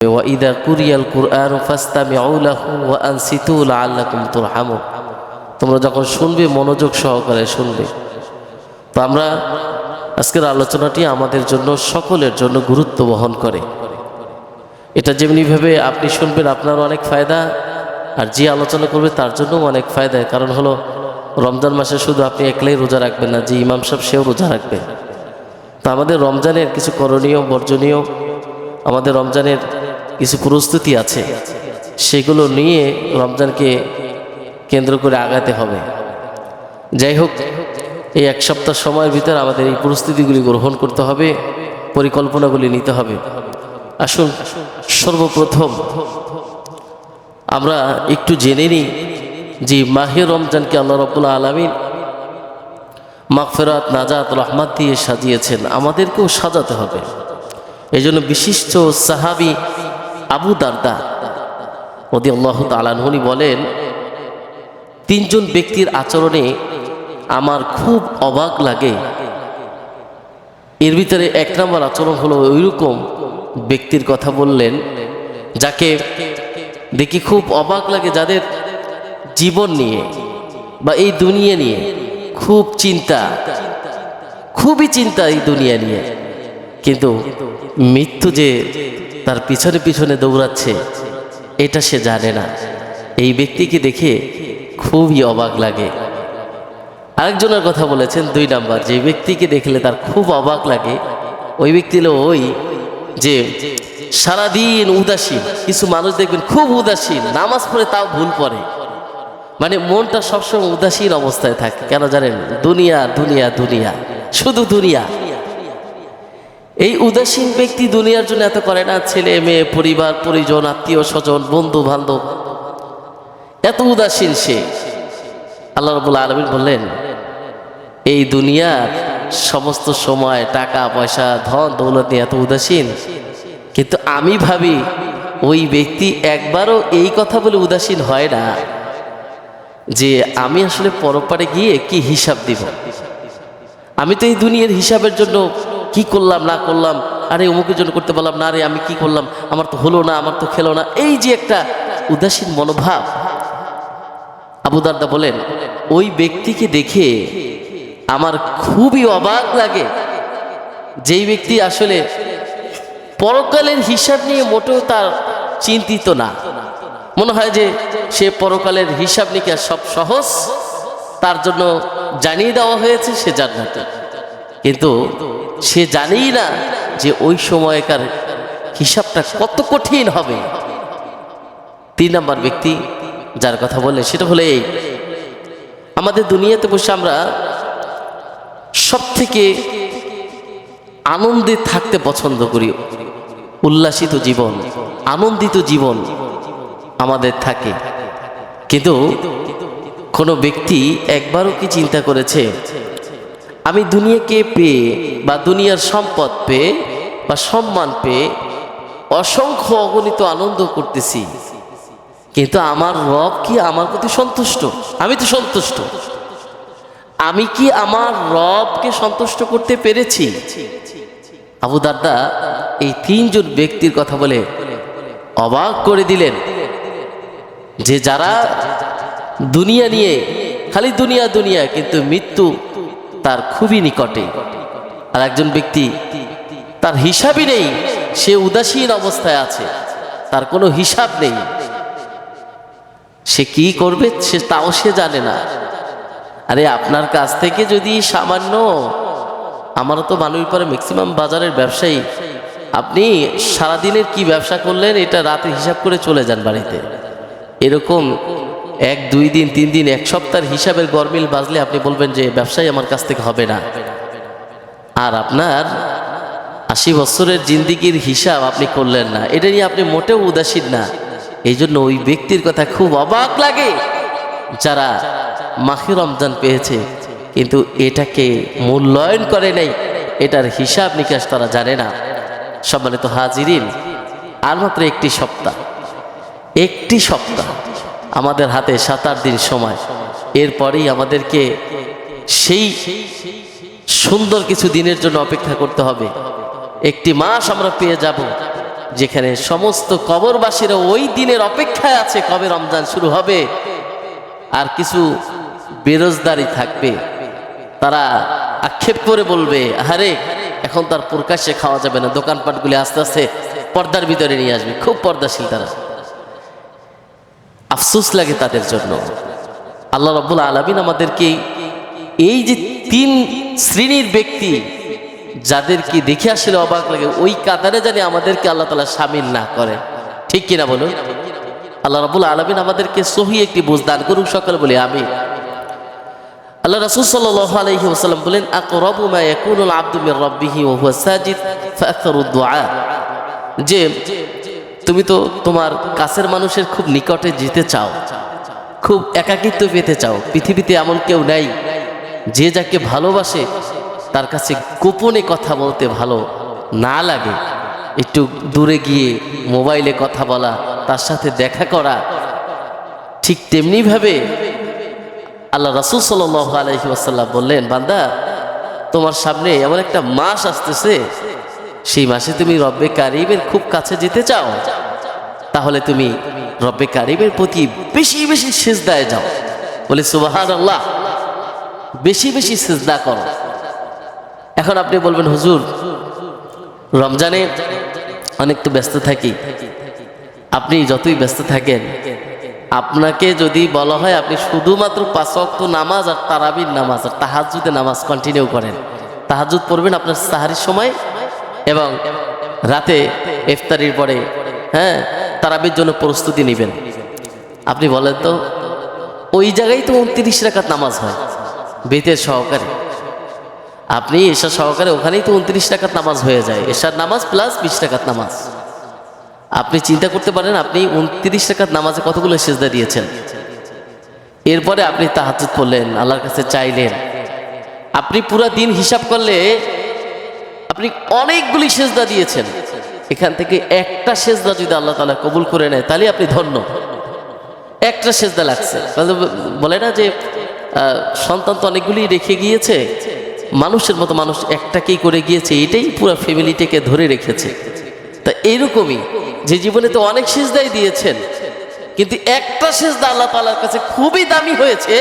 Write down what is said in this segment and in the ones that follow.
ওয়াইদা কুরিয়াল কুরআন ফাসতামিউ লাহু ওয়া আনসিতু লাআল্লাকুম তুরহামুন। তোমরা যখন শুনবে মনোযোগ সহকারে শুনবে। তো আমরা আজকের আলোচনাটি আমাদের জন্য সকলের জন্য গুরুত্ব বহন করে। এটা যেমনিভাবে আপনি শুনবেন আপনারও অনেক ফায়দা, আর যে আলোচনা করবে তার জন্যও অনেক ফায়দা। কারণ হলো রমজান মাসে শুধু আপনি একলাই রোজা রাখবেন না, যে ইমাম সাহেব সেও রোজা রাখবে। তো আমাদের রমজানের কিছু করণীয় বর্জনীয়, আমাদের রমজানের কিছু প্রস্তুতি আছে, সেগুলো নিয়ে রমজানকে কেন্দ্র করে আগাতে হবে। যাই হোক, এই এক সপ্তাহ সময়ের ভিতরে আমাদের এই প্রস্তুতিগুলি গ্রহণ করতে হবে, পরিকল্পনাগুলি নিতে হবে। আসুন সর্বপ্রথম আমরা একটু জেনে নিই যে মাহে রমজানকে আল্লাহ রাব্বুল আলামিন মাগফিরাত, নাজাত, রহমত দিয়ে সাজিয়েছেন, আমাদেরকেও সাজাতে হবে। এই জন্য বিশিষ্ট সাহাবী আবু দারদা রাদিয়াল্লাহু তাআলা আনহু বলেন, তিনজন ব্যক্তির আচরণে আমার খুব অবাক লাগে। এর ভিতরে এক নম্বর আচরণ হলো ওইরকম ব্যক্তির কথা বললেন যাকে দেখি খুব অবাক লাগে, যাদের জীবন নিয়ে বা এই দুনিয়া নিয়ে খুব চিন্তা, খুবই চিন্তা এই দুনিয়া নিয়ে, কিন্তু মৃত্যু যে তার পিছনে পিছনে দৌড়াচ্ছে এটা সে জানে না। এই ব্যক্তিকে দেখে খুবই অবাক লাগে। আরেকজনের কথা বলেছেন, দুই নাম্বার, যে ব্যক্তিকে দেখলে তার খুব অবাক লাগে, ওই ব্যক্তি হলো ওই যে সারাদিন উদাসীন। কিছু মানুষ দেখবেন খুব উদাসীন, নামাজ পড়ে তাও ভুল পড়ে, মানে মনটা সবসময় উদাসীন অবস্থায় থাকে। কেন জানেন? দুনিয়া দুনিয়া দুনিয়া, শুধু দুনিয়া। এই উদাসীন ব্যক্তি দুনিয়ার জন্য এত করে না, ছেলে মেয়ে, পরিবার পরিজন, আত্মীয় স্বজন, বন্ধু বান্ধব, এত উদাসীন সে। আল্লাহ রাব্বুল আলামিন বললেন, এই দুনিয়ার সমস্ত সময় টাকা পয়সা ধন দৌলত নিয়ে এত উদাসীন, কিন্তু আমি ভাবি ওই ব্যক্তি একবারও এই কথা বলে উদাসীন হয় না যে আমি আসলে পরপারে গিয়ে কি হিসাব দিব। আমি তো এই দুনিয়ার হিসাবের জন্য কি করলাম না করলাম, আরে অমুকের জন্য করতে পারলাম না, আরে আমি কি করলাম, আমার তো হলো না, আমার তো খেলো না, এই যে একটা উদাসীন মনোভাব। আবু দারদা বলেন, ওই ব্যক্তিকে দেখে আমার খুবই অবাক লাগে, যেই ব্যক্তি আসলে পরকালের হিসাব নিয়ে মোটেও তার চিন্তিত না। মনে হয় যে সে পরকালের হিসাব নিকাশ সব সহজ, তার জন্য জানিয়ে দেওয়া হয়েছে, সে জান্নাতে। কিন্তু সে জানেই না যে ওই সময়কার হিসাবটা কত কঠিন হবে। তিন নম্বর ব্যক্তি যার কথা বললে সেটা হলো এই, আমাদের দুনিয়াতে বসে আমরা সব থেকে আনন্দে থাকতে পছন্দ করি, উল্লাসিত জীবন, আনন্দিত জীবন আমাদের থাকে। কিন্তু কোনো ব্যক্তি একবারও কি চিন্তা করেছে আমি দুনিয়াকে পেয়ে বা দুনিয়ার সম্পদ পেয়ে বা সম্মান পেয়ে অসংখ্য অগণিত আনন্দ করতেছি, কিন্তু আমার রব কি আমার প্রতি সন্তুষ্ট? আমি তো সন্তুষ্ট, আমি কি আমার রবকে সন্তুষ্ট করতে পেরেছি? আবু দারদা এই তিনজন ব্যক্তির কথা বলে অবাক করে দিলেন যে যারা দুনিয়া নিয়ে খালি দুনিয়া দুনিয়া, কিন্তু মৃত্যু তার খুবই নিকটে। আর একজন ব্যক্তি তার হিসাবই নেই, সে উদাসীন অবস্থায় আছে, তার কোনো হিসাব নেই, সে কি করবে সে তাও সে জানে না। আরে আপনার কাছ থেকে যদি সামান্য, আমারও তো মানুষ পরে ম্যাক্সিমাম বাজারের ব্যবসায়ী, আপনি সারাদিনের কি ব্যবসা করলেন এটা রাতে হিসাব করে চলে যান বাড়িতে, এরকম 1 2 দিন 3 দিন 1 সপ্তাহের হিসাবের গরমিল বাজলে আপনি বলবেন যে ব্যবসায়ী আমার কাছ থেকে হবে না। আর আপনার 80 বছরের জিন্দিগির হিসাব আপনি করলেন না, এটা নিয়ে আপনি মোটেও উদাসীন না। এই জন্য ওই ব্যক্তির কথা খুব অবাক লাগে যারা মাহে রমজান পেয়েছে কিন্তু এটাকে মূল্যায়ন করে নাই, এটার হিসাব নিকাশ তারা জানে না। সম্মানিত হাজিরিন, আর মাত্র একটি সপ্তাহ আমাদের হাতে, 7-8 দিন সময়। এরপরেই আমাদেরকে সেই সুন্দর কিছু দিনের জন্য অপেক্ষা করতে হবে। 1 মাস আমরা পেয়ে যাব, যেখানে সমস্ত কবরবাসীরা ওই দিনের অপেক্ষায় আছে কবে রমজান শুরু হবে। আর কিছু বেরোজগারি থাকবে, তারা আক্ষেপ করে বলবে, আরে এখন তার প্রকাশ্যে খাওয়া যাবে না, দোকানপাটগুলি আস্তে আস্তে পর্দার ভিতরে নিয়ে আসবে। খুব পর্দাশীল তারা, আফসোস লাগে তাদের জন্য। আল্লাহ রাব্বুল আলামিন আমাদেরকে এই যে 3 শ্রেণীর ব্যক্তি যাদেরকে দেখে আসলে অবাক লাগে, ওই কাতারে জানি আমাদেরকে আল্লাহ তাআলা শামিল না করে। ঠিক কিনা বলুন? আল্লাহ রাব্বুল আলামিন আমাদেরকে সহি একটি বুঝ দান করুন, সকলে বলি আমিন। আল্লাহ রাসূল সাল্লাল্লাহু আলাইহি ওয়াসাল্লাম বলেন, আকরাবু মা ইয়াকুনুল আবদু মির রাব্বিহি ওয়া হুয়া সাজিদ ফাআকতারুদ দুআ। যে তুমি তো তোমার কাছের মানুষের খুব নিকটে যেতে চাও, খুব একাকিত্ব পেতে চাও। পৃথিবীতে এমন কেউ নাই যে যাকে ভালোবাসে তার কাছে গোপনে কথা বলতে ভালো না লাগে। একটু দূরে গিয়ে মোবাইলে কথা বলা, তার সাথে দেখা করা। ঠিক তেমনিভাবে আল্লাহ রাসূল সাল্লাল্লাহু আলাইহি ওয়াসাল্লাম বললেন, বান্দা তোমার সামনে এমন একটা মাস আসতেছে, সেই মাসে তুমি রব্বে কারিমের খুব কাছে যেতে চাও, তাহলে তুমি রব্বে কারিমের প্রতি বেশি বেশি সিজদায় যাও। বলে সুবহানাল্লাহ, বেশি বেশি সিজদা করো। এখন আপনি বলবেন, হুজুর রমজানে অনেক তো ব্যস্ত থাকি। আপনি যতই ব্যস্ত থাকেন, আপনাকে যদি বলা হয় আপনি শুধুমাত্র 5 ওয়াক্ত নামাজ আর তারাবির নামাজ আর তাহাজ্জুদের নামাজ কন্টিনিউ করেন, তাহাজ্জুদ পড়বেন আপনার সাহারির সময় এবং রাতে ইফতারির পরে, হ্যাঁ, তারাবির জন্য প্রস্তুতি নেবেন। আপনি বলেন তো, ওই জায়গায় তো 29 রাকাত নামাজ হয় বেতের সহকারে। আপনি এশা সহকারে ওখানেই তো 29 রাকাত নামাজ হয়ে যায়, এশার নামাজ প্লাস 20 রাকাত নামাজ। আপনি চিন্তা করতে পারেন আপনি 29 রাকাত নামাজে কতগুলো সিজদা দিয়েছেন। এরপরে আপনি তাহাজ্জুদ পড়লেন, আল্লাহর কাছে চাইলেন। আপনি পুরো দিন হিসাব করলে আপনি অনেকগুলি সিজদা দিয়েছেন। এখান থেকে একটা সিজদা যদি আল্লাহ তাআলা কবুল করে নেয়, তাহলে আপনি ধন্য। একটা সিজদা লাগছে। বলে না যে সন্তান তো অনেকগুলি রেখে গিয়েছে, মানুষের মতো মানুষ একটাকেই করে গিয়েছে, এটাই পুরো ফ্যামিলিটাকে ধরে রেখেছে। তা এইরকমই যে জীবনে তো অনেক সিজদাই দিয়েছেন, কিন্তু একটা সিজদা আল্লাহ তাআলার কাছে খুবই দামি হয়েছে।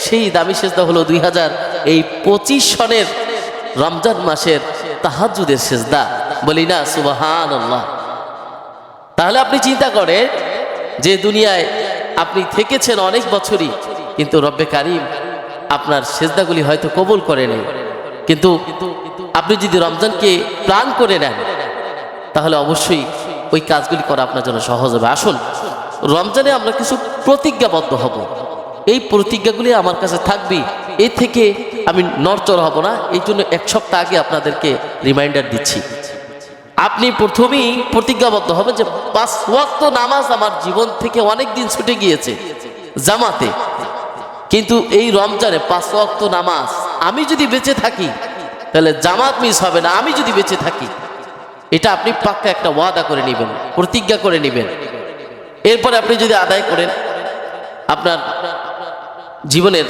সেই দামি সিজদা হলো 2025 সনের রমজান মাসের তাহাজ্জুদের সিজদা। বলি না সুবহানাল্লাহ। তাহলে আপনি চিন্তা করেন যে দুনিয়ায় আপনি থেকেছেন অনেক বছরই, কিন্তু রব্বে কারিম আপনার সিজদাগুলি হয়তো কবুল করেনি। কিন্তু আপনি যদি রমজানকে প্ল্যান করে নেন, তাহলে অবশ্যই ওই কাজগুলি করা আপনার জন্য সহজ হবে। আসুন রমজানে আমরা কিছু প্রতিজ্ঞাবদ্ধ হব। এই প্রতিজ্ঞাগুলি আমার কাছে থাকবে, এ থেকে আমি নড়চড় হব না। এই জন্য 1 সপ্তাহ আগে আপনাদেরকে রিমাইন্ডার দিচ্ছি। আপনি প্রথমেই প্রতিজ্ঞাবদ্ধ হবেন যে 5 ওয়াক্ত নামাজ আমার জীবন থেকে অনেক দিন ছুটে গিয়েছে জামাতে, কিন্তু এই রমজানে 5 ওয়াক্ত নামাজ আমি যদি বেঁচে থাকি তাহলে জামাত মিস হবে না। আমি যদি বেঁচে থাকি, এটা আপনি পাক্কা একটা ওয়াদা করে নেবেন, প্রতিজ্ঞা করে নেবেন। এরপরে আপনি যদি আদায় করেন, আপনার জীবনের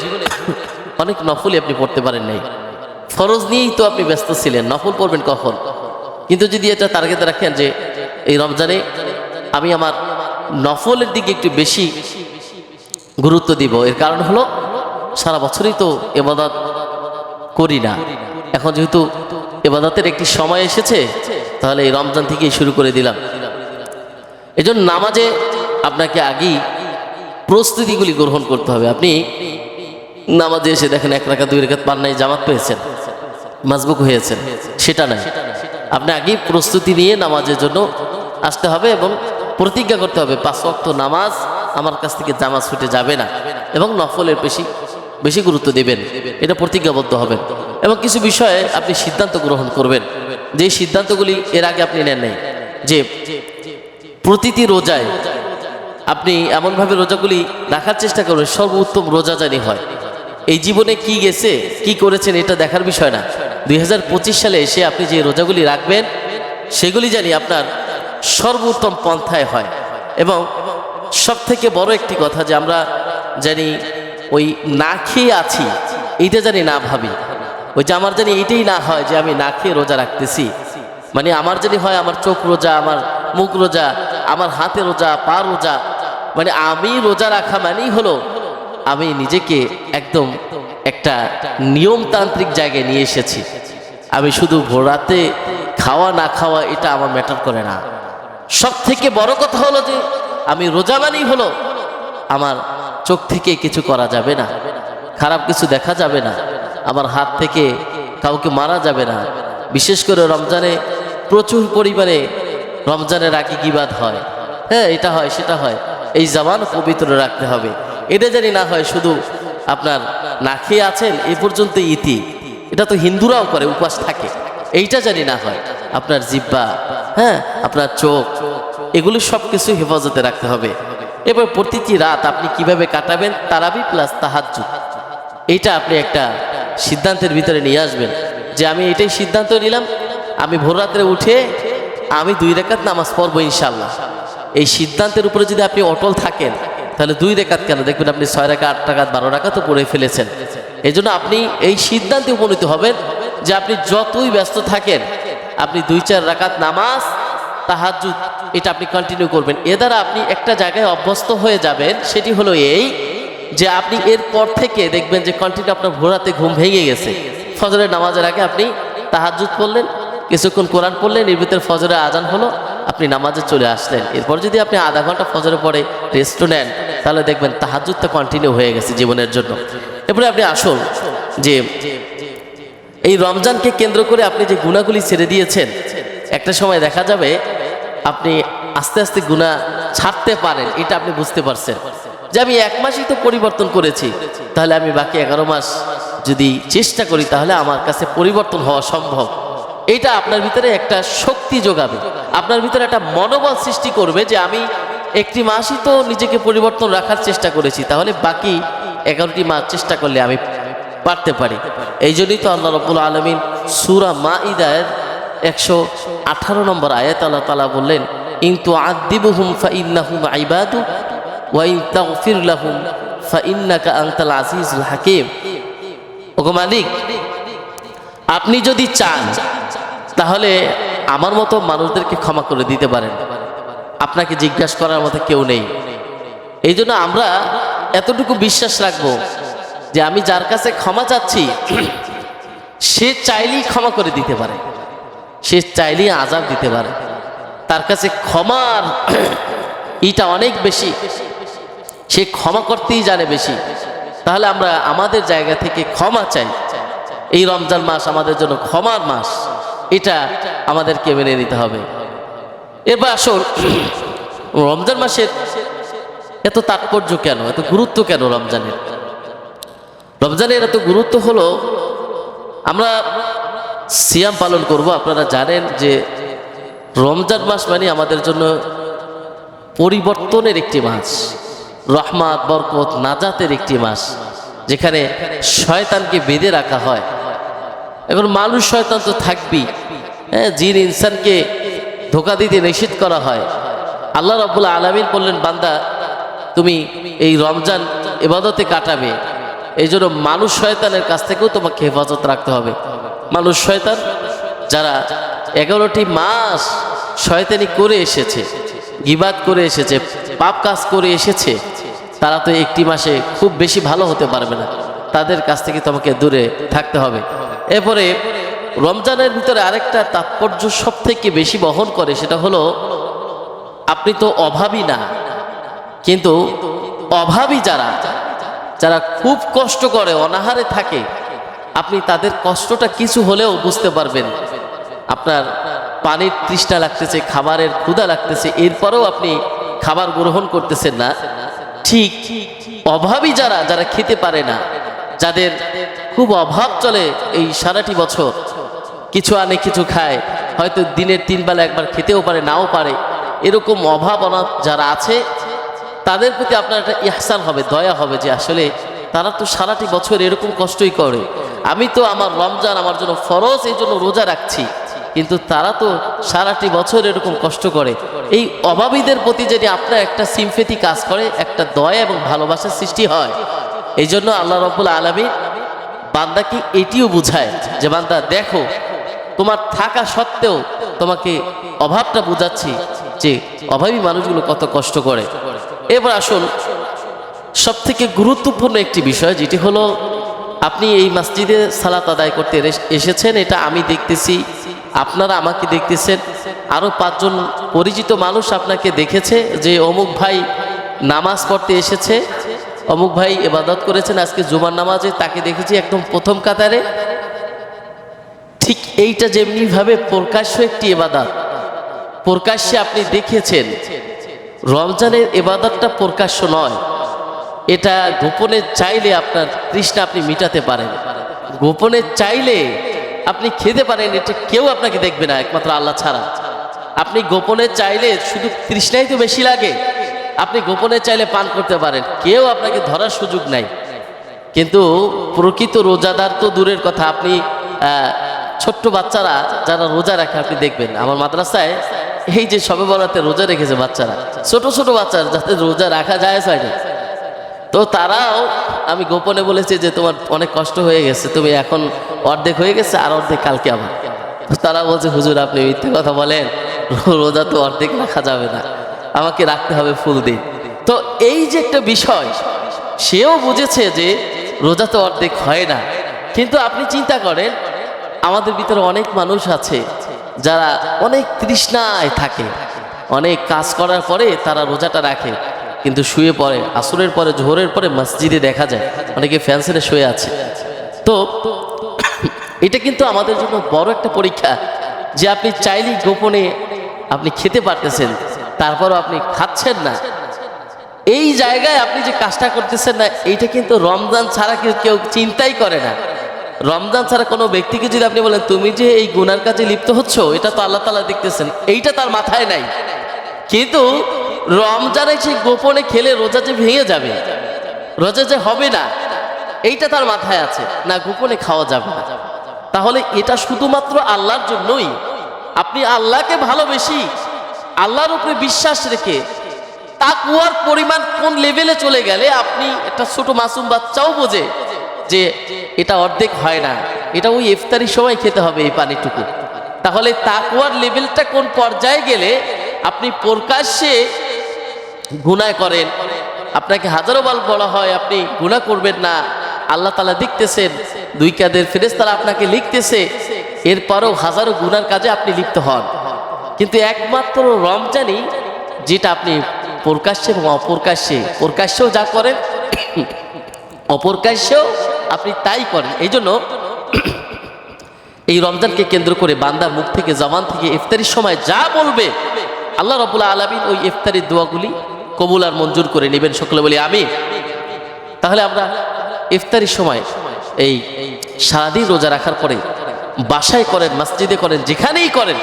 অনেক নফলই আপনি পড়তে পারেন নাই। ফরজ নিয়েই তো আপনি ব্যস্ত ছিলেন, নফল পড়বেন কখন? কিন্তু যদি এটা টার্গেট রাখেন যে এই রমজানে আমি আমার নফলের দিকে একটু বেশি গুরুত্ব দিব, এর কারণ হলো সারা বছরই তো ইবাদত করি না, এখন যেহেতু ইবাদতের একটি সময় এসেছে, তাহলে এই রমজান থেকেই শুরু করে দিলাম। এজন্য নামাজে আপনাকে আগেই প্রস্তুতিগুলি গ্রহণ করতে হবে। আপনি নামাজে এসে দেখেন 1 রাকাত 2 রাকাত পান নাই, জামাত পেয়েছেন, মাসবুক হয়েছেন, সেটা নাই। আপনি আগেই প্রস্তুতি নিয়ে নামাজের জন্য আসতে হবে এবং প্রতিজ্ঞা করতে হবে 5 ওয়াক্ত নামাজ আমার কাছ থেকে জামাত ছুটে যাবে না এবং নফলের বেশি গুরুত্ব দেবেন, এটা প্রতিজ্ঞাবদ্ধ হবেন। এবং কিছু বিষয়ে আপনি সিদ্ধান্ত গ্রহণ করবেন, যে সিদ্ধান্তগুলি এর আগে আপনি নেন নাই। যে প্রতিটি রোজায় আপনি এমনভাবে রোজাগুলি রাখার চেষ্টা করবেন সর্বোত্তম রোজা জানি হয়। এই জীবনে কি গেছে, কি করেছেন, এটা দেখার বিষয় না। 2025 সালে এসে আপনি যে রোজাগুলি রাখবেন সেগুলি জানি আপনার সর্বোত্তম পন্থায় হয়। এবং সব থেকে বড় একটি কথা যে আমরা জানি ওই না খেয়ে আছি এইটা জানি না ভাবি, ওই যে আমার জানি এইটাই না হয় যে আমি না খেয়ে রোজা রাখতেছি, মানে আমার জানি হয় আমার চোখ রোজা, আমার মুখ রোজা, আমার হাতে রোজা, পা রোজা। মানে আমি রোজা রাখা মানেই হলো আমি নিজেকে একদম একটা নিয়মতান্ত্রিক জায়গায় নিয়ে এসেছি। আমি শুধু ভোরাতে খাওয়া না খাওয়া এটা আমার ম্যাটার করে না। সব থেকে বড় কথা হলো যে আমি রোজা মানেই হলো আমার চোখ থেকে কিছু করা যাবে না, খারাপ কিছু দেখা যাবে না, আমার হাত থেকে কাউকে মারা যাবে না। বিশেষ করে রমজানে প্রচুর পরিমাণে রমজানের আগে গীবাত হয়, হ্যাঁ এটা হয় সেটা হয়। এই জবান পবিত্র রাখতে হবে। এটা জানি না হয় শুধু আপনার না খেয়ে আছেন এ পর্যন্ত ইতি, এটা তো হিন্দুরাও করে, উপাস থাকে, এইটা জানি না হয়। আপনার জিহ্বা, হ্যাঁ আপনার চোখ, এগুলো সব কিছু হেফাজতে রাখতে হবে। এবার প্রতিটি রাত আপনি কিভাবে কাটাবেন, তারাবি প্লাস তাহাজ্জুদ, এইটা আপনি একটা সিদ্ধান্তের ভিতরে নিয়ে আসবেন যে আমি এটাই সিদ্ধান্ত নিলাম, আমি ভোর রাত্রে উঠে আমি 2 রাকাত নামাজ পড়বো ইনশাল্লাহ। এই সিদ্ধান্তের উপরে যদি আপনি অটল থাকেন তাহলে 2 রাকাত কেন, দেখবেন আপনি 6 রাকাত, 8 রাকাত, 12 রাকাত তো পড়ে ফেলেছেন। এই জন্য আপনি এই সিদ্ধান্তে উপনীত হবেন যে আপনি যতই ব্যস্ত থাকেন আপনি 2-4 রাকাত নামাজ তাহাজ্জুদ এটা আপনি কন্টিনিউ করবেন। এ দ্বারা আপনি একটা জায়গায় অভ্যস্ত হয়ে যাবেন। সেটি হলো এই যে আপনি এরপর থেকে দেখবেন যে কন্টিনিউ আপনার ভোরাতে ঘুম ভেঙে গেছে। ফজরের নামাজের আগে আপনি তাহাজ্জুদ পড়লেন, কিছুক্ষণ কোরআন পড়লেন, এর ভিতরে ফজরের আজান হলো, আপনি নামাজে চলে আসলেন। এরপর যদি আপনি আধা ঘন্টা ফজরে পরে রেস্টও নেন তাহলে দেখবেন তাহাজ্জুদটা কন্টিনিউ হয়ে গেছে জীবনের জন্য। এরপরে আপনি আসুন যে এই রমজানকে কেন্দ্র করে আপনি যে গুনাহগুলি ছেড়ে দিয়েছেন, একটা সময় দেখা যাবে আপনি আস্তে আস্তে গুনাহ ছাড়তে পারেন, এটা আপনি বুঝতে পারছেন যে আমি 1 মাসই তো পরিবর্তন করেছি, তাহলে আমি বাকি 11 মাস যদি চেষ্টা করি তাহলে আমার কাছে পরিবর্তন হওয়া সম্ভব। এটা আপনার ভিতরে একটা শক্তি যোগাবে, আপনার ভিতরে একটা মনোবল সৃষ্টি করবে যে আমি 1টি মাসই তো নিজেকে পরিবর্তন রাখার চেষ্টা করেছি, তাহলে বাকি 11টি মাস চেষ্টা করলে আমি পারতে পারি। এই জন্যই তো আল্লাহ রাব্বুল আলামিন সূরা মাঈদার 118 নম্বর আয়াত আল্লাহ তাআলা বললেন, ইন তুআযিবুহুম ফাইন্নাহুম ইবাদু ওয়া ইন তাগফির লাহুম ফাইন্নাকা আনতাল আজিজুল হাকীম। ওগো মালিক, আপনি যদি চান তাহলে আমার মতো মানুষদেরকে ক্ষমা করে দিতে পারেন, আপনাকে জিজ্ঞাসা করার মতো কেউ নেই। এই জন্য আমরা এতটুকু বিশ্বাস রাখবো যে আমি যার কাছে ক্ষমা চাচ্ছি সে চাইলেই ক্ষমা করে দিতে পারে, সে চাইলেই আযাব দিতে পারে। তার কাছে ক্ষমার এটা অনেক বেশি, সে ক্ষমা করতেই জানে বেশি। তাহলে আমরা আমাদের জায়গা থেকে ক্ষমা চাই। এই রমজান মাস আমাদের জন্য ক্ষমার মাস, এটা আমাদেরকে মেনে নিতে হবে। এবার আসুন রমজান মাসের এত তাৎপর্য কেন, এত গুরুত্ব কেন রমজানের? রমজানের এত গুরুত্ব হলো আমরা সিয়াম পালন করব। আপনারা জানেন যে রমজান মাস মানে আমাদের জন্য পরিবর্তনের একটি মাস, রহমত, বরকত, নাজাতের একটি মাস, যেখানে শয়তানকে বেঁধে রাখা হয়। এখন মানুষ শয়তান তো থাকবেই, হ্যাঁ, জিন ইনসানকে ধোঁকা দিতে নিষেধ করা হয়। আল্লাহ রাব্বুল আলামিন বললেন, বান্দা তুমি এই রমজান ইবাদতে কাটাবে, এই জন্য মানুষ শয়তানের কাছ থেকেও তোমাকে হেফাজত রাখতে হবে। মানুষ শয়তান যারা 11টি মাস শয়তানি করে এসেছে, গীবাত করে এসেছে, পাপ কাজ করে এসেছে, তারা তো একটি মাসে খুব বেশি ভালো হতে পারবে না, তাদের কাছ থেকে তোমাকে দূরে থাকতে হবে। এরপরে রমজানের ভিতরে আরেকটা তাৎপর্য সব থেকে বেশি বহন করে, সেটা হলো আপনি তো অভাবী না, কিন্তু অভাবী যারা যারা খুব কষ্ট করে, অনাহারে থাকে, আপনি তাদের কষ্টটা কিছু হলেও বুঝতে পারবেন। আপনার পানির তৃষ্ণা লাগতেছে, খাবারের ক্ষুধা লাগতেছে, এরপরেও আপনি খাবার গ্রহণ করতেছেন না। ঠিক অভাবী যারা যারা খেতে পারে না, যাদের খুব অভাব চলে এই সারাটি বছর, কিছু আনে কিছু খায়, হয়তো দিনের 3 বেলা একবার খেতেও পারে, নাও পারে, এরকম অভাব অনাথ যারা আছে তাদের প্রতি আপনার একটা ইহসান হবে, দয়া হবে যে আসলে তারা তো সারাটি বছর এরকম কষ্টই করে, আমি তো আমার রমজান আমার জন্য ফরজ, এই জন্য রোজা রাখছি, কিন্তু তারা তো সারাটি বছর এরকম কষ্ট করে। এই অভাবীদের প্রতি যদি আপনার একটা সিম্পেথি কাজ করে, একটা দয়া এবং ভালোবাসার সৃষ্টি হয়। এই জন্য আল্লাহ রাব্বুল আলামিন বান্দাকে এটিও বুঝায় যে বান্দা দেখো, তোমার থাকা সত্ত্বেও তোমাকে অভাবটা বুঝাচ্ছি, যে অভাবী মানুষগুলো কত কষ্ট করে। এবার আসুন সব থেকে গুরুত্বপূর্ণ একটি বিষয়, যেটি হলো আপনি এই মসজিদে সালাত আদায় করতে এসেছেন, এটা আমি দেখতেছি, আপনারা আমাকে দেখতেছেন, আরও 5 জন পরিচিত মানুষ আপনাকে দেখেছে যে অমুক ভাই নামাজ পড়তে এসেছে, অমুক ভাই ইবাদত করেছেন আজকে জুমার নামাজে, তাকে দেখেছি একদম প্রথম কাতারে। ঠিক এইটা যেমনিভাবে প্রকাশ্য একটি ইবাদত, প্রকাশ্যে আপনি দেখেছেন, রমজানের ইবাদতটা প্রকাশ্য নয়, এটা গোপনে চাইলে আপনার তৃষ্ণা আপনি মিটাতে পারেন, গোপনে চাইলে আপনি খেতে পারেন, এটা কেউ আপনাকে দেখবে না একমাত্র আল্লাহ ছাড়া। আপনি গোপনে চাইলে শুধু তৃষ্ণাই তো বেশি লাগে, আপনি গোপনে চাইলে পান করতে পারেন, কেউ আপনাকে ধরার সুযোগ নাই। কিন্তু প্রকৃত রোজাদার তো দূরের কথা, আপনি ছোট্ট বাচ্চারা যারা রোজা রাখে আপনি দেখবেন, আমার মাদ্রাসায় এই যে সবে বরাতে রোজা রেখেছে বাচ্চারা, ছোট ছোট বাচ্চারা যাদের রোজা রাখা যায় না, তো তারাও আমি গোপনে বলেছি যে তোমার অনেক কষ্ট হয়ে গেছে, তুমি এখন অর্ধেক হয়ে গেছে আর অর্ধেক কালকে আবার। তারা বলছে হুজুর আপনি মিথ্যে কথা বলেন, রোজা তো অর্ধেক রাখা যাবে না, আমাকে রাখতে হবে ফুল দিন। তো এই যে একটা বিষয়, সেও বুঝেছে যে রোজা তো অর্ধেক হয় না। কিন্তু আপনি চিন্তা করেন, আমাদের ভিতরে অনেক মানুষ আছে যারা অনেক তৃষ্ণায় থাকে, অনেক কাজ করার পরে তারা রোজাটা রাখে, কিন্তু শুয়ে পড়ে, আসরের পরে জোহরের পরে মসজিদে দেখা যায় অনেকে ফ্যানসেনে শুয়ে আছে। তো এটা কিন্তু আমাদের জন্য বড় একটা পরীক্ষা, যে আপনি চাইলেই গোপনে আপনি খেতে পারতেছেন, তারপরও আপনি খাচ্ছেন না। এই জায়গায় আপনি যে কাজটা করতেছেন না, এইটা কিন্তু রমজান ছাড়া কেউ চিন্তাই করে না। রমজান ছাড়া কোনো ব্যক্তিকে যদি আপনি বলেন তুমি যে এই গুনার কাজে লিপ্ত হচ্ছ, এটা তো আল্লাহ তাআলা দেখতেছেন, এইটা তার মাথায় নাই। কিন্তু রমজানে সেই গোপনে খেলে রোজা যে ভেঙে যাবে, রোজা যে হবে না, এইটা তার মাথায় আছে, না গোপনে খাওয়া যাবে না। তাহলে এটা শুধুমাত্র আল্লাহর জন্যই। আপনি আল্লাহকে ভালোবেসি, আল্লাহর উপরে বিশ্বাস রেখে তাকওয়ার পরিমাণ কোন লেভেলে চলে গেলে আপনি একটা ছোট মাসুম বাচ্চাও বোঝে যে এটা অর্ধেক হয় না, এটা ওই ইফতারির সময় খেতে হবে এই পানিটুকু। তাহলে তাকওয়ার লেভেলটা কোন পর্যায়ে গেলে আপনি প্রকাশ্যে গুনাহ করেন, আপনাকে হাজারো বার বলা হয় আপনি গুনাহ করবেন না, আল্লাহ তাআলা দেখতেছেন, 2 কাঁধের ফেরেশতারা আপনাকে লিখতেছে, এরপরও হাজারো গুনার কাজে আপনি লিপ্ত হন। কিন্তু একমাত্র রমজানই যেটা আপনি প্রকাশ্যে এবং অপ্রকাশ্যে, প্রকাশ্যেও যা করেন অপ্রকাশ্যেও আপনি তাই করেন। এই জন্য এই রমজানকে কেন্দ্র করে বান্দার মুখ থেকে, জবান থেকে ইফতারির সময় যা বলবে, আল্লাহ রাব্বুল আলামিন ওই ইফতারির দোয়াগুলি কবুল আর মঞ্জুর করে নেবেন। সকলে বলি আমিন। তাহলে আমরা ইফতারির সময় এই সারাদিন রোজা রাখার পরে বাসায় করেন, মসজিদে করেন, যেখানেই করেন,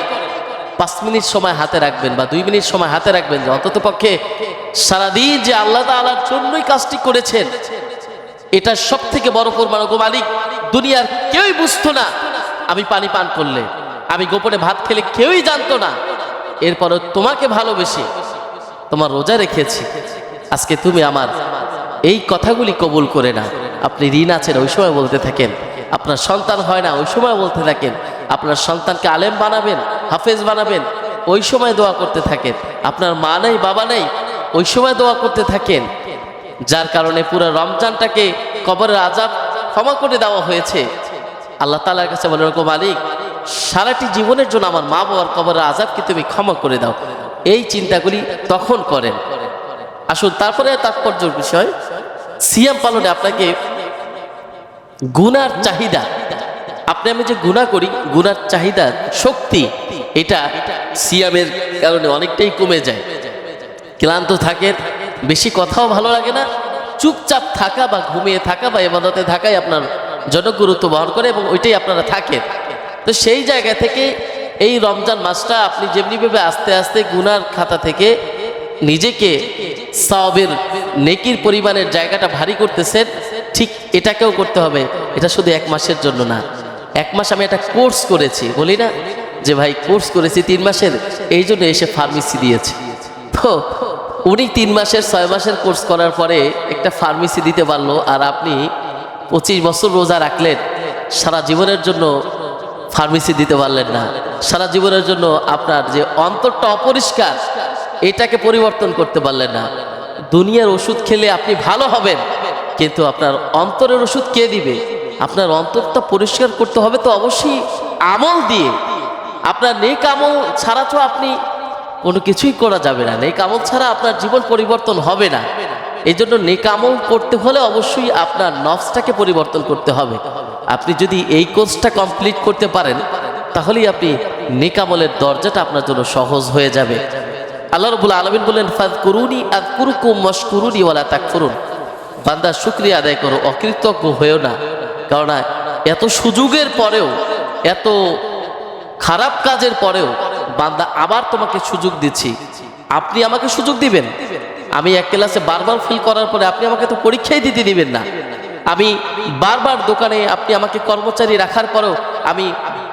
5 মিনিট সময় হাতে রাখবেন বা 2 মিনিট সময় হাতে রাখবেন, যে অন্তত পক্ষে সারাদিন যে আল্লাহ তাআলার জন্যই কাজটি করেছেন, এটা সব থেকে বড় প্রমাণ। গো মালিক, দুনিয়ার কেউই বুঝতো না আমি পানি পান করলে, আমি গোপনে ভাত খেলে কেউই জানতো না, এরপরও তোমাকে ভালোবেসে তোমার রোজা রেখেছি, আজকে তুমি আমার এই কথাগুলি কবুল করে না। আপনি ঋণ আছেন ওই সময় বলতে থাকেন, আপনার সন্তান হয় না ওই সময় বলতে থাকেন, আপনার সন্তানকে আলেম বানাবেন, হাফেজ বানাবেন, ওই সময় দোয়া করতে থাকেন, আপনার মা নেই বাবা নেই ওই সময় দোয়া করতে থাকেন, যার কারণে পুরো রমজানটাকে কবরের আযাব ক্ষমা করে দেওয়া হয়েছে। আল্লাহ তাআলার কাছে বলেন, ওগো মালিক, সারাটি জীবনের জন্য আমার মা বাবার কবরের আযাবকে তুমি ক্ষমা করে দাও। এই চিন্তাগুলি তখন করেন। আসুন তারপরে তাৎপর্যের বিষয়, সিয়াম পালনে আপনাকে গুনার চাহিদা, আপনি আমি যে গুনাহ করি, গুনার চাহিদা শক্তি, এটা সিয়ামের কারণে অনেকটাই কমে যায়। ক্লান্ত থাকেন, বেশি কথাও ভালো লাগে না, চুপচাপ থাকা বা ঘুমিয়ে থাকা বা ইবাদতে থাকাই আপনার জন্য গুরুত্ব বহন করে এবং ওইটাই আপনারা থাকেন। তো সেই জায়গা থেকে এই রমজান মাসটা আপনি যেমনিভাবে আস্তে আস্তে গুনার খাতা থেকে নিজেকে সওয়াবের নেকির পরিমাণের জায়গাটা ভারী করতেছেন, ঠিক এটাকেও করতে হবে। এটা শুধু 1 মাসের জন্য না। 1 মাস আমি একটা কোর্স করেছি, বলি না যে ভাই কোর্স করেছি 3 মাসের, এই জন্য এসে ফার্মেসি দিয়েছে। তো উনি 3 মাসের 6 মাসের কোর্স করার পরে একটা ফার্মেসি দিতে পারলো, আর আপনি 25 বছর রোজা রাখলেন, সারা জীবনের জন্য ফার্মেসি দিতে পারলেন না। সারা জীবনের জন্য আপনার যে অন্তরটা অপরিষ্কার, এটাকে পরিবর্তন করতে পারলেন না। দুনিয়ার ওষুধ খেলে আপনি ভালো হবেন, কিন্তু আপনার অন্তরের ওষুধ কে দিবে? আপনার অন্তরটা পরিষ্কার করতে হবে তো অবশ্যই আমল দিয়ে। আপনার নেক আমল ছাড়া তো আপনি কোনো কিছুই করা যাবে না। নেক আমল ছাড়া আপনার জীবন পরিবর্তন হবে না। এই জন্য নেক আমল করতে হলে অবশ্যই আপনার নফসটাকে পরিবর্তন করতে হবে। আপনি যদি এই কোর্সটা কমপ্লিট করতে পারেন, তাহলেই আপনি নেক আমলের দরজাটা আপনার জন্য সহজ হয়ে যাবে। আল্লাহ রাব্বুল আলামিন বলেন, ফাযকুরুনি আযকুরুকুম ওয়াশকুরুনি ওয়ালা তাকফুরুন। বান্দা শুকরিয়া আদায় করো, অকৃতজ্ঞ হয়েও না। কারণ এত সুযোগের পরেও, এত খারাপ কাজের পরেও বান্দা আবার তোমাকে সুযোগ দিচ্ছি, আপনি আমাকে সুযোগ দিবেন? আমি এক ক্লাসে বারবার ফেল করার পরে আপনি আমাকে তো পরীক্ষাই দিতে দিবেন না। আমি বারবার দোকানে আপনি আমাকে কর্মচারী রাখার পরেও আমি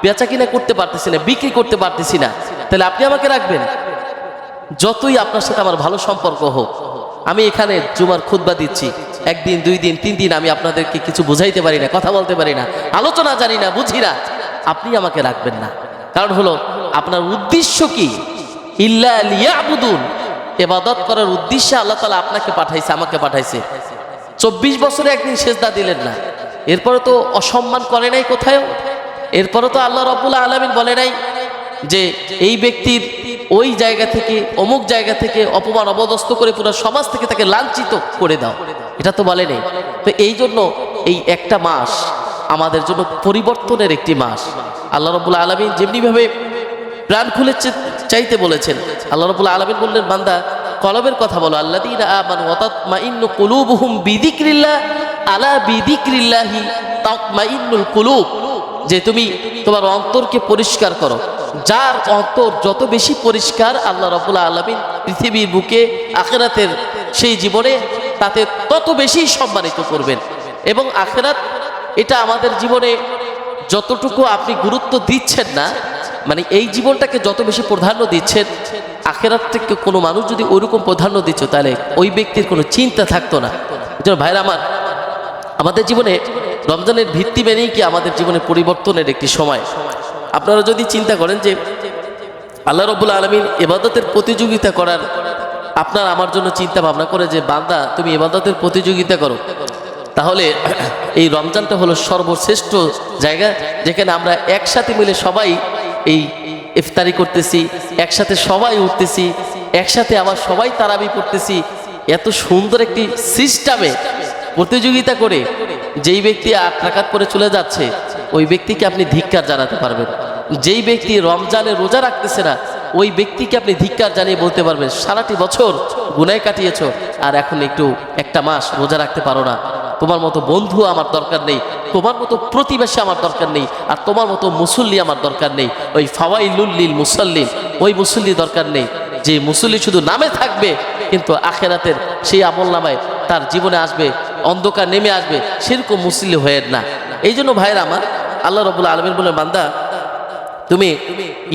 বেচা কিনা করতে পারতেছি না, বিক্রি করতে পারতেছি না, তাহলে আপনি আমাকে রাখবেন? যতই আপনার সাথে আমার ভালো সম্পর্ক হোক, আমি এখানে জুমার খুতবা দিচ্ছি, একদিন, 2 দিন, 3 দিন আমি আপনাদেরকে কিছু বুঝাইতে পারি না, কথা বলতে পারি না, আলোচনা জানি না, বুঝি না, আপনি আমাকে রাখবেন না। কারণ হলো আপনার উদ্দেশ্য কি? ইল্লা লিয়াবুদুন, ইবাদত করার উদ্দেশ্যে আল্লাহ তাআলা আপনাকে পাঠাইছে, আমাকে পাঠাইছে। 24 বছরে একদিন সেজদা দিলেন না, এরপরে তো অসম্মান করে নাই কোথাও। এরপরে তো আল্লাহ রাব্বুল আলামিন বলে নাই যে এই ব্যক্তির ওই জায়গা থেকে, অমুক জায়গা থেকে অপমান অবদস্ত করে পুরো সমাজ থেকে তাকে লাঞ্ছিত করে দাও, এটা তো বলে নেই। তো এই জন্য এই একটা মাস আমাদের জন্য পরিবর্তনের একটি মাস। আল্লাহ রাব্বুল আলামিন যেমনিভাবে প্রাণ খুলে চাইতে বলেছেন, আল্লাহ রাব্বুল আলামিন বললেন, বান্দা কলবের কথা বলো, আল্লাযীনা আমানু ওয়া তাতমাইন্নু কুলুবুহুম বিযিকরিল্লাহ, আলা বিযিকরিল্লাহি তাতমাইন্নুল কুলুব। যে তুমি তোমার অন্তরকে পরিষ্কার করো। যার অন্তর যত বেশি পরিষ্কার, আল্লাহ রাব্বুল আলামিন পৃথিবীর বুকে আখিরাতের সেই জীবনে তাতে তত বেশি সম্মানিত করবেন। এবং আখিরাত এটা আমাদের জীবনে যতটুকু আপনি গুরুত্ব দিচ্ছেন না, মানে এই জীবনটাকে যত বেশি প্রাধান্য দিচ্ছেন, আখিরাত থেকে কোনো মানুষ যদি ওইরকম প্রাধান্য দিচ্ছ, তাহলে ওই ব্যক্তির কোনো চিন্তা থাকতো না। এজন্য ভাইরা আমার, আমাদের জীবনে রমজানের ভিত্তি মেনেই কি আমাদের জীবনে পরিবর্তনের একটি সময়। আপনারা যদি চিন্তা করেন যে আল্লাহ রাব্বুল আলামিন ইবাদতের প্রতিযোগিতা করার, আপনার আমার জন্য চিন্তা ভাবনা করে যে বান্দা তুমি ইবাদতের প্রতিযোগিতা করো, তাহলে এই রমজানটা হলো সর্বশ্রেষ্ঠ জায়গা, যেখানে আমরা একসাথে মিলে সবাই এই ইফতারি করতেছি, একসাথে সবাই উঠতেছি, একসাথে আবার সবাই তারাবি পড়তেছি। এত সুন্দর একটি সিস্টেমে প্রতিযোগিতা করে যেই ব্যক্তি 8 রাকাত পরে চলে যাচ্ছে, ওই ব্যক্তিকে আপনি ধিক্কার জানাতে পারবেন। যেই ব্যক্তি রমজানে রোজা রাখতেছে না, ওই ব্যক্তিকে আপনি ধিক্কার জানিয়ে বলতে পারবেন, সারাটি বছর গুনায় কাটিয়েছো, আর এখন একটু একটা মাস রোজা রাখতে পারো না। তোমার মতো বন্ধু আমার দরকার নেই, তোমার মতো প্রতিবেশী আমার দরকার নেই, আর তোমার মতো মুসল্লি আমার দরকার নেই। ওই ফাওয়াইলুল লিল মুসাল্লিন, ওই মুসল্লি দরকার নেই, যে মুসল্লি শুধু নামে থাকবে, কিন্তু আখিরাতের সেই আমলনামায় তার জীবনে আসবে, অন্ধকার নেমে আসবে, সেরকম মুসল্লি হয়ে না। এই জন্য ভাইরা আমার, আল্লাহ রাব্বুল আলামিন বলেন, বান্দা তুমি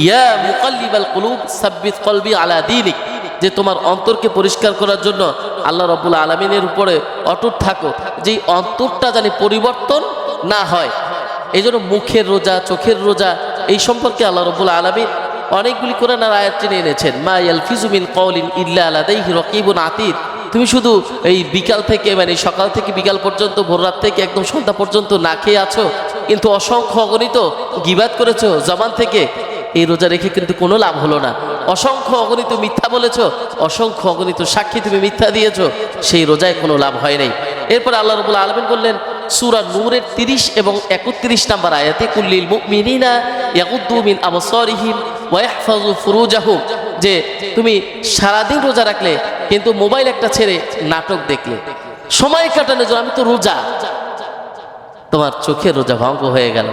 ইয়া মুকাল্লিবাল কুলুব সাব্বিত কলবি আলা দীনিক, যে তোমার অন্তরকে পরিষ্কার করার জন্য আল্লাহ রাব্বুল আলামিনের উপরে অটুট থাকো, যেই অন্তরটা জানি পরিবর্তন না হয়। এই জন্য মুখের রোজা, চোখের রোজা, এই সম্পর্কে আল্লাহ রাব্বুল আলামিন অনেকগুলি কোরআনের আয়াত টেনে এনেছেন। মা ইয়ালফিজু মিন কওলিন ইল্লা লাদাইহি রাকিবুন আতীদ। তুমি শুধু এই বিকাল থেকে, মানে সকাল থেকে বিকাল পর্যন্ত, ভোর রাত থেকে একদম সন্ধ্যা পর্যন্ত না খেয়ে আছো, কিন্তু অসংখ্য অগণিত গীবাত করেছো জবান থেকে, এই রোজা রেখে কিন্তু কোনো লাভ হলো না। অসংখ্য অগণিত মিথ্যা বলেছো, অসংখ্য অগণিত সাক্ষী তুমি মিথ্যা দিয়েছো, সেই রোজায় কোনো লাভ হয় নাই। এরপর আল্লাহ রাব্বুল আলামিন বললেন সূরা নূরের 30 এবং 31 নম্বর আয়াতে, কুল্লিল মুমিনিনা ইয়াগুদ্দু মিন আবসারিহিম ওয়া ইয়াহফাযু ফুরুজাহুম, যে তুমি সারাদিন রোজা রাখলে কিন্তু মোবাইল একটা ছেড়ে নাটক দেখলে, সময় কাটানোর জন্য, আমি তো রোজা, তোমার চোখের রোজা ভঙ্গ হয়ে গেল।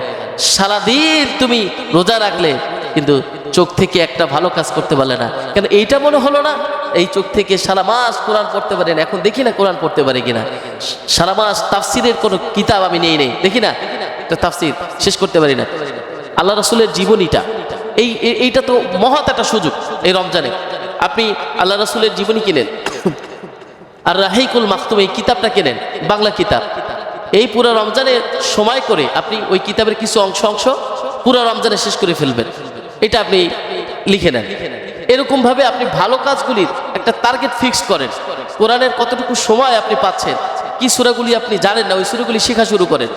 সারাদিন তুমি রোজা রাখলে কিন্তু চোখ থেকে একটা ভালো কাজ করতে পারলে না, কেন? এইটা মনে হলো না এই চোখ থেকে সারা মাস কোরআন পড়তে পারি না, এখন দেখি না কোরআন পড়তে পারি কিনা। সারা মাস তাফসিরের কোনো কিতাব আমি নেই, দেখি না তাফসির শেষ করতে পারি না। আল্লাহ রাসূলের জীবনীটা, এইটা তো মহৎ একটা সুযোগ। এই রমজানে আপনি আল্লাহ রাসূলের জীবনী কিনেন, আর রাহিকুল মাকতুম এই কিতাবটা কেনেন, বাংলা কিতাব। এই পুরো রমজানে সময় করে আপনি ওই কিতাবের কিছু অংশ পুরো রমজানে শেষ করে ফেলবেন, এটা আপনি লিখে নেন। এরকমভাবে আপনি ভালো কাজগুলির একটা টার্গেট ফিক্স করেন। কোরআনের কতটুকু সময় আপনি পাচ্ছেন, কি সূরাগুলি আপনি জানেন না, ওই সূরাগুলি শেখা শুরু করেন।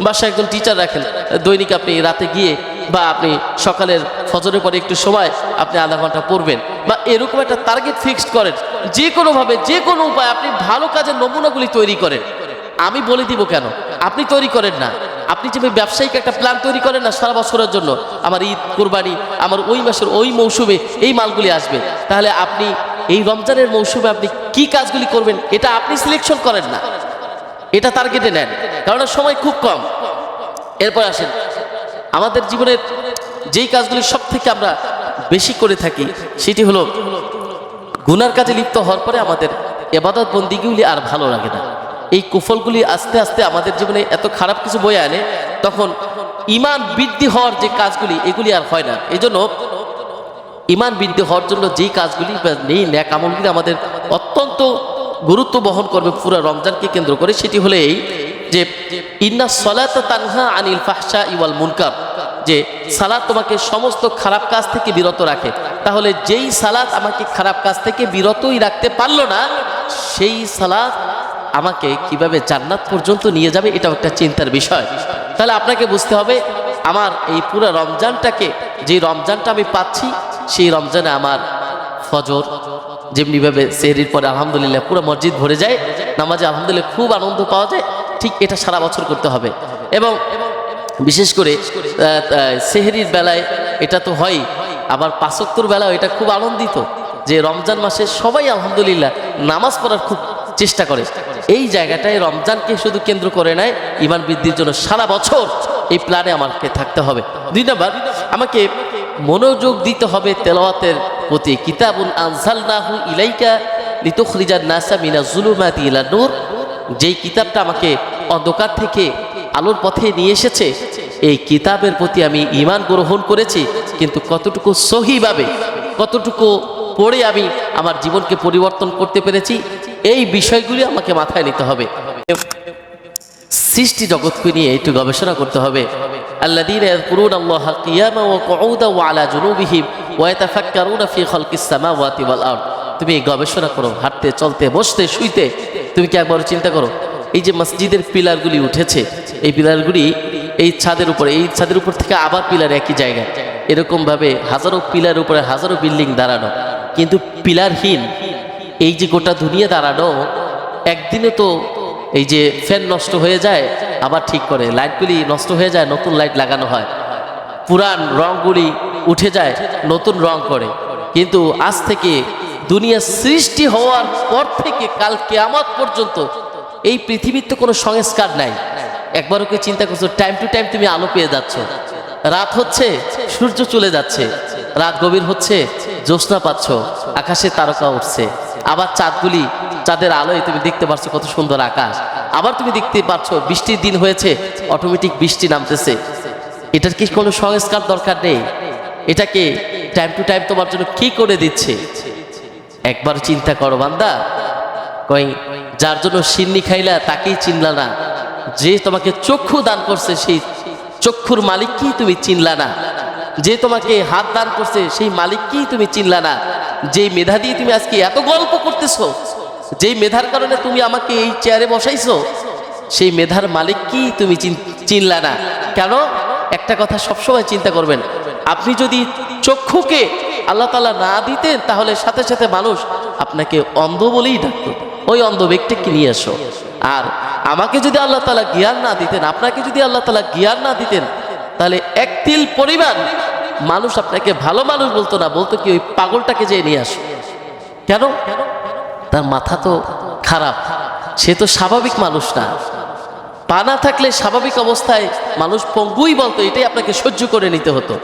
বাসায় একজন টিচার রাখেন, দৈনিক আপনি রাতে গিয়ে বা আপনি সকালের ফজরের পরে একটু সময় আপনি আধা ঘন্টা পড়বেন, বা এরকম একটা টার্গেট ফিক্সড করেন। যে কোনোভাবে যে কোনো উপায় আপনি ভালো কাজের নমুনাগুলি তৈরি করেন। আমি বলে দিব কেন, আপনি তৈরি করেন না। আপনি যে ব্যবসায়িক একটা প্ল্যান তৈরি করেন না সারা বছরের জন্য, আমার ঈদ কোরবানি আমার ওই মাসের ওই মৌসুমে এই মালগুলি আসবে, তাহলে আপনি এই রমজানের মৌসুমে আপনি কি কাজগুলি করবেন এটা আপনি সিলেকশন করেন না, এটা টার্গেটে নেন, কারণ সময় খুব কম। এরপর আসেন, আমাদের জীবনের যেই কাজগুলি সব থেকে আমরা বেশি করে থাকি সেটি হলো গুনার কাজে লিপ্ত হওয়ার পরে আমাদের ইবাদত বন্দিগুলি আর ভালো লাগে না। এই কুফলগুলি আস্তে আস্তে আমাদের জীবনে এত খারাপ কিছু বয়ে আনে, তখন ঈমান বৃদ্ধি হওয়ার যে কাজগুলি এগুলি আর হয় না। এই জন্য ঈমান বৃদ্ধি হওয়ার জন্য যেই কাজগুলি নেই ন্যাক আমলগুলি আমাদের অত্যন্ত গুরুত্ব বহন করবে পুরো রমজানকে কেন্দ্র করে, সেটি হলো এই যে ইন্না সলাতা তানহা আনিল ফাহশা ওয়াল মুনকার, যে সালাত তোমাকে সমস্ত খারাপ কাজ থেকে বিরত রাখে। তাহলে যেই সালাত আমাকে খারাপ কাজ থেকে বিরতই রাখতে পারলো না, সেই সালাত আমাকে কিভাবে জান্নাত পর্যন্ত নিয়ে যাবে, এটাও একটা চিন্তার বিষয়। তাহলে আপনাকে বুঝতে হবে আমার এই পুরো রমজানটাকে, যে রমজানটা আমি পাচ্ছি সেই রমজানে আমার ফজর যেমনিভাবে সেহরির পরে আলহামদুলিল্লাহ পুরো মসজিদ ভরে যায়, নামাজে আলহামদুলিল্লাহ খুব আনন্দ পাওয়া যায়, ঠিক এটা সারা বছর করতে হবে। এবং বিশেষ করে সেহরির বেলায় এটা তো হয়, আবার পাঁচ ওয়াক্তের বেলায় এটা খুব আনন্দিত যে রমজান মাসে সবাই আলহামদুলিল্লাহ নামাজ পড়ার খুব চেষ্টা করে। এই জায়গাটায় রমজানকে শুধু কেন্দ্র করে নেয় ঈমান বৃদ্ধির জন্য সারা বছর এই প্ল্যানে আমাকে থাকতে হবে। 2 নাম্বার, আমাকে মনোযোগ দিতে হবে তেলাওয়াতের প্রতি। কিতাবুন আনজালনাহু ইলাইকা লিতুখরিজান নাসা মিনাজ যুলুমাতি ইলান নূর, যেই কিতাবটা আমাকে অন্ধকার থেকে আলোর পথে নিয়ে এসেছে, এই কিতাবের প্রতি আমি ঈমান গ্রহণ করেছি, কিন্তু কতটুকু সহিভাবে কতটুকু পড়ে আমি আমার জীবনকে পরিবর্তন করতে পেরেছি, এই বিষয়গুলি আমাকে মাথায় নিতে হবে। সৃষ্টি জগৎকে নিয়ে একটু গবেষণা করতে হবে। আল্লাযীনা ইয়াযকুরুনাল্লাহা কিয়ামান ওয়া কুউদান ওয়া আলা জুনুবিহিম ওয়া ইয়াতাফাক্কারুনা ফি খালকিস সামাওয়াতি ওয়াল আরদ। তুমি গবেষণা করো, হাঁটতে চলতে বসতে শুইতে তুমি কি একবার চিন্তা করো, এই যে মসজিদের পিলারগুলি উঠেছে, এই পিলারগুলি এই ছাদের উপর থেকে আবার পিলার একই জায়গায়, এরকমভাবে হাজারো পিলার উপরে হাজারো বিল্ডিং দাঁড়ানো, কিন্তু পিলারহীন এই যে গোটা দুনিয়া দাঁড়ানো, একদিনে তো এই যে ফ্যান নষ্ট হয়ে যায় আবার ঠিক করে, লাইটগুলি নষ্ট হয়ে যায় নতুন লাইট লাগানো হয়, পুরান রঙগুলি উঠে যায় নতুন রং করে। কিন্তু আজ থেকে দুনিয়া সৃষ্টি হওয়ার পর থেকে কাল কিয়ামত পর্যন্ত এই পৃথিবীর তো কোনো সংস্কার নাই। একবারও কি চিন্তা করছো, টাইম টু টাইম তুমি আলো পেয়ে যাচ্ছ, রাত হচ্ছে সূর্য চলে যাচ্ছে, রাত গভীর হচ্ছে জ্যোৎস্না পাচ্ছ, আকাশে তারকা উঠছে, আবার চাঁদগুলি চাঁদের আলোয় তুমি দেখতে পাচ্ছ কত সুন্দর আকাশ, আবার তুমি দেখতে পাচ্ছ বৃষ্টির দিন হয়েছে অটোমেটিক বৃষ্টি নামতেছে। এটার কি কোনো সংস্কার দরকার নেই? এটাকে টাইম টু টাইম তোমার জন্য কি করে দিচ্ছে একবার চিন্তা করো বান্দা। কই যার জন্য সিন্নি খাইলা তাকেই চিনলা না, যে তোমাকে চক্ষু দান করছে সেই চক্ষুর মালিককেই তুমি চিনলা না, যে তোমাকে হাত দান করছে সেই মালিককেই তুমি চিনলা না, যেই মেধা দিয়ে তুমি আজকে এত গল্প করতেছো, যেই মেধার কারণে তুমি আমাকে এই চেয়ারে বসাইছো, সেই মেধার মালিককেই তুমি চিনলা না। কেন? একটা কথা সবসময় চিন্তা করবেন, আপনি যদি চক্ষুকে আল্লাহ তাআলা না দিতেন তাহলে সাথে সাথে মানুষ আপনাকে অন্ধ বলেই ডাকতো, ওই অন্ধ ব্যক্তিকে নিয়ে এসো। আর আমাকে যদি আল্লাহ তাআলা জ্ঞান না দিতেন, আপনাকে যদি আল্লাহ তাআলা জ্ঞান না দিতেন, তাহলে এক তিল পরিমাণ মানুষ আপনাকে ভালো মানুষ বলতো না, বলতো কি ওই পাগলটাকে যেয়ে নিয়ে আসো। কেন? তার মাথা তো খারাপ, সে তো স্বাভাবিক মানুষ না। পা না থাকলে স্বাভাবিক অবস্থায় মানুষ পঙ্গুই বলতো, এটাই আপনাকে সহ্য করে নিতে হতো।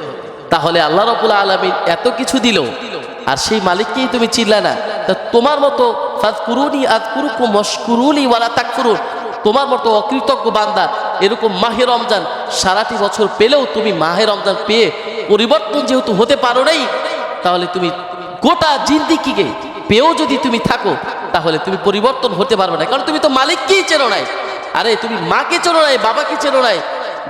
তাহলে আল্লাহ রাব্বুল আলামিন এত কিছু দিল আর সেই মালিককেই তুমি চিনলা না, তা তোমার মতো ফাযকুরুনি আযকুরুকুম ওয়াশকুরুলি ওয়ালা তাকফুরুন, তোমার মতো অকৃতজ্ঞ বান্দা এরকম মাহে রমজান সারাটি বছর পেলেও তুমি মাহে রমজান পেয়ে পরিবর্তন যেহেতু হতে পারো নাই, তাহলে তুমি গোটা জিন্দেগিকে পেয়েও যদি তুমি থাকো তাহলে তুমি পরিবর্তন হতে পারবে না, কারণ তুমি তো মালিককেই চেনো নাই। আরে তুমি মাকে চেনো নাই, বাবাকে চেনো নাই,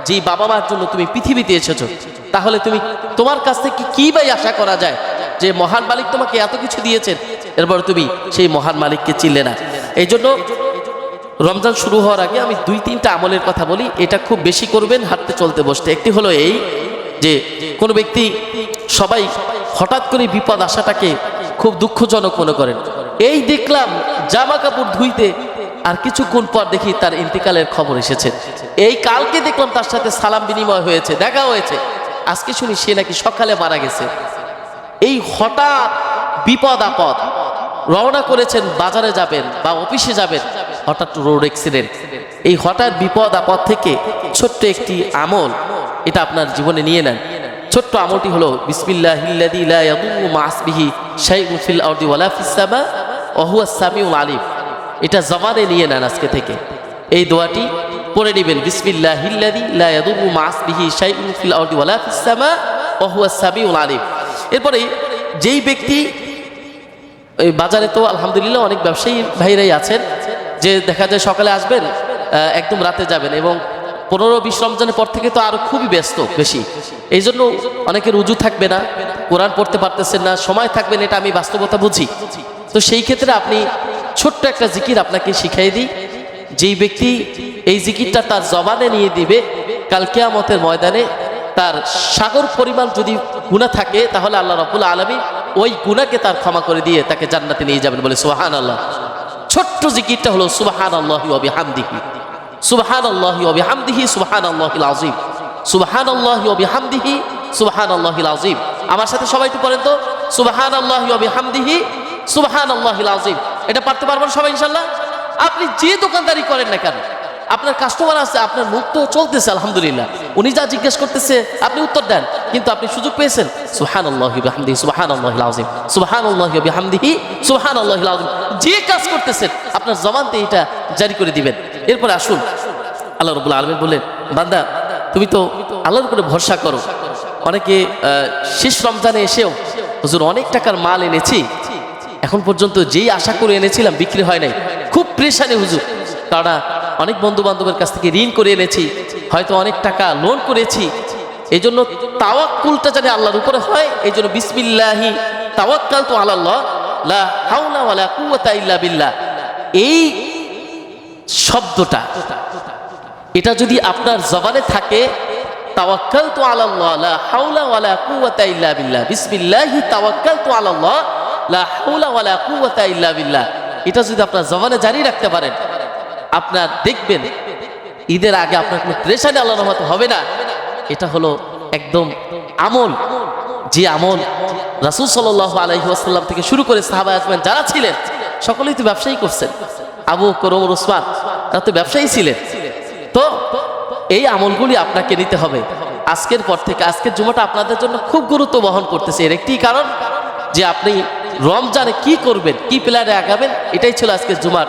যেই বাবা মার জন্য তুমি পৃথিবীতে এসেছো, তাহলে তুমি তোমার কাছ থেকে কি ভাই আশা করা যায় যে মহান মালিক তোমাকে এত কিছু দিয়েছেন, এরপর তুমি সেই মহান মালিককে চিনলে না। এই জন্য রমজান শুরু হওয়ার আগে আমি 2-3টা আমলের কথা বলি, এটা খুব বেশি করবেন হাঁটতে চলতে বসতে। একটি হলো এই যে কোনো ব্যক্তি, সবাই হঠাৎ করে বিপদ আসাটাকে খুব দুঃখজনক মনে করেন। এই দেখলাম জামা কাপড় ধুইতে, আর কিছুক্ষণ পর দেখি তার ইন্তিকালের খবর এসেছে। এই কালকে দেখলাম তার সাথে সালাম বিনিময় হয়েছে, দেখা হয়েছে, আজকে শুনি সে নাকি সকালে মারা গেছে। এই হঠাৎ বিপদ আপদ, রওনা করেছেন বাজারে যাবেন বা অফিসে যাবেন, হঠাৎ রোড অ্যাক্সিডেন্ট। এই হঠাৎ বিপদ আপদ থেকে ছোট্ট একটি আমল এটা আপনার জীবনে নিয়ে নেন। ছোট্ট আমলটি হলো বিসমিল্লাহিল্লাযী লা ইয়াদুররু মা ইসমিহি শাইউন ফিল আরদি ওয়ালা ফিস সামা ওয়া হুয়াস সামিউল আলিম। এটা জবানে নিয়ে নেন আজকে থেকে, এই দোয়াটি পড়ে নেবেন, বিসমিল্লাহিল্লাযী লা ইয়াদুররু মা ইসমিহি শাইউন ফিল আরদি ওয়ালা ফিস সামা ওয়া হুয়াস সামিউল আলিম। এরপরে যেই ব্যক্তি, এই বাজারে তো আলহামদুলিল্লাহ অনেক ব্যবসায়ী ভাইরাই আছেন যে দেখা যায় সকালে আসবেন, একদম রাতে যাবেন, এবং 15-20 রমজানের পর থেকে তো আরো খুবই ব্যস্ত বেশি। এই জন্য অনেকের উজু থাকবে না, কোরআন পড়তে পারতেছেন না, সময় থাকবে না, এটা আমি বাস্তবতা বুঝি। তো সেই ক্ষেত্রে আপনি ছোট্ট একটা জিকির আপনাকে শিখাই দিই, যেই ব্যক্তি এই জিকিরটা তার জবানে নিয়ে দিবে, কাল কিয়ামতের ময়দানে তার সাগর পরিমাণ যদি গুনাহ থাকে, তাহলে আল্লাহ রাব্বুল আলামিন ওই গুনাহকে তার ক্ষমা করে দিয়ে তাকে জান্নাতে নিয়ে যাবেন, বলে সুবহানাল্লাহ। ছোট্ট জিকিরটা হলো সুবহানাল্লাহি ওয়া বিহামদিহি, সুবহানাল্লাহি ওয়া বিহামদিহি সুবহানাল্লাহিল আযীম, সুবহানাল্লাহি ওয়া বিহামদিহি সুবহানাল্লাহিল আযীম। আমার সাথে সবাই একটু পড়েন তো, সুবহানাল্লাহি ওয়া বিহামদিহি সুবহানাল্লাহিল আযীম। এটা পারতে পারবেন সবাই ইনশাআল্লাহ? আপনি যে দোকানদারি করেন না কেন, আপনার কাস্টমার আছে, আপনার মুখ তো চলতেছে আলহামদুলিল্লাহ, উনি যা জিজ্ঞেস করতেছে আপনি উত্তর দেন, কিন্তু আপনি সুযোগ পেয়েছেন সুবহানাল্লাহি ওয়া বিহামদিহি সুবহানাল্লাহিল আযীম, সুবহানাল্লাহি ওয়া বিহামদিহি সুবহানাল্লাহিল আযীম। যে কাজ করতেছেন আপনার জবানতে এটা জারি করে দিবেন। এরপরে আসুন, আল্লাহ রাব্বুল আলামিন বললেন, বান্দা তুমি তো আল্লাহর উপরে ভরসা করো। অনেকে শেষ রমজানে এসেও, হুজুর অনেক টাকার মাল এনেছি, এখন পর্যন্ত যেই আশা করে এনেছিলাম বিক্রি হয় নাই, খুব প্রেশানে হুজুর, কারণ অনেক বন্ধু বান্ধবের কাছ থেকে ঋণ করে এনেছি, হয়তো অনেক টাকা লোন করেছি, এই জন্য তাওয়াক্কুলটা জানি আল্লাহর উপরে হয়। এই জন্য বিসমিল্লাহি তাওয়াক্কালতু আলাল্লাহ লা হাওলা ওয়ালা কুওয়াতা ইল্লা বিল্লাহ, এই শব্দটা এটা যদি আপনার জবানে থাকে, তাওয়াক্কালতু আলাল্লাহ লা হাওলা ওয়ালা কুওয়াতা ইল্লা বিল্লাহ, বিসমিল্লাহি তাওয়াক্কালতু আলাল্লাহ লা হাওলা ওয়ালা কুওয়াতা ইল্লা বিল্লাহ, এটা যদি আপনার জবানে জারি রাখতে পারেন, আপনার দেখবেন ঈদের আগে আপনার কোনো প্রেশারে আল্লাহর রহমতে হবে না। এটা হলো একদম আমল, যে আমল রাসূল সাল্লাল্লাহু আলাইহি ওয়াসাল্লাম থেকে শুরু করে সাহাবা আজমান যারা ছিলেন সকলেই তো ব্যবসায়ী করছেন। আবু বকর, ওমর, ওসমান তারা তো ব্যবসায়ী ছিলেন। তো এই আমলগুলি আপনাকে নিতে হবে আজকের পর থেকে। আজকের জুমাটা আপনাদের জন্য খুব গুরুত্ব বহন করতেছে, এর একটি কারণ যে আপনি রমজানে কি করবেন, কি প্ল্যানে আগাবেন, এটাই ছিল আজকের জুমার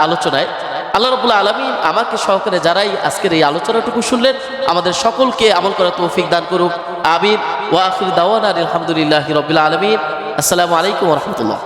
আলোচনায়। আল্লাহ রাব্বুল আলামিন আমাকে সহকারে যারাই আজকের এই আলোচনাটুকু শুনলেন, আমাদের সকলকে আমল করার তৌফিক দান করুক, আমিন। ওয়া আখিরু দাওয়ানা আলহামদুলিল্লাহি রাব্বিল আলামিন। আসসালামু আলাইকুম ওয়া রাহমাতুল্লাহ।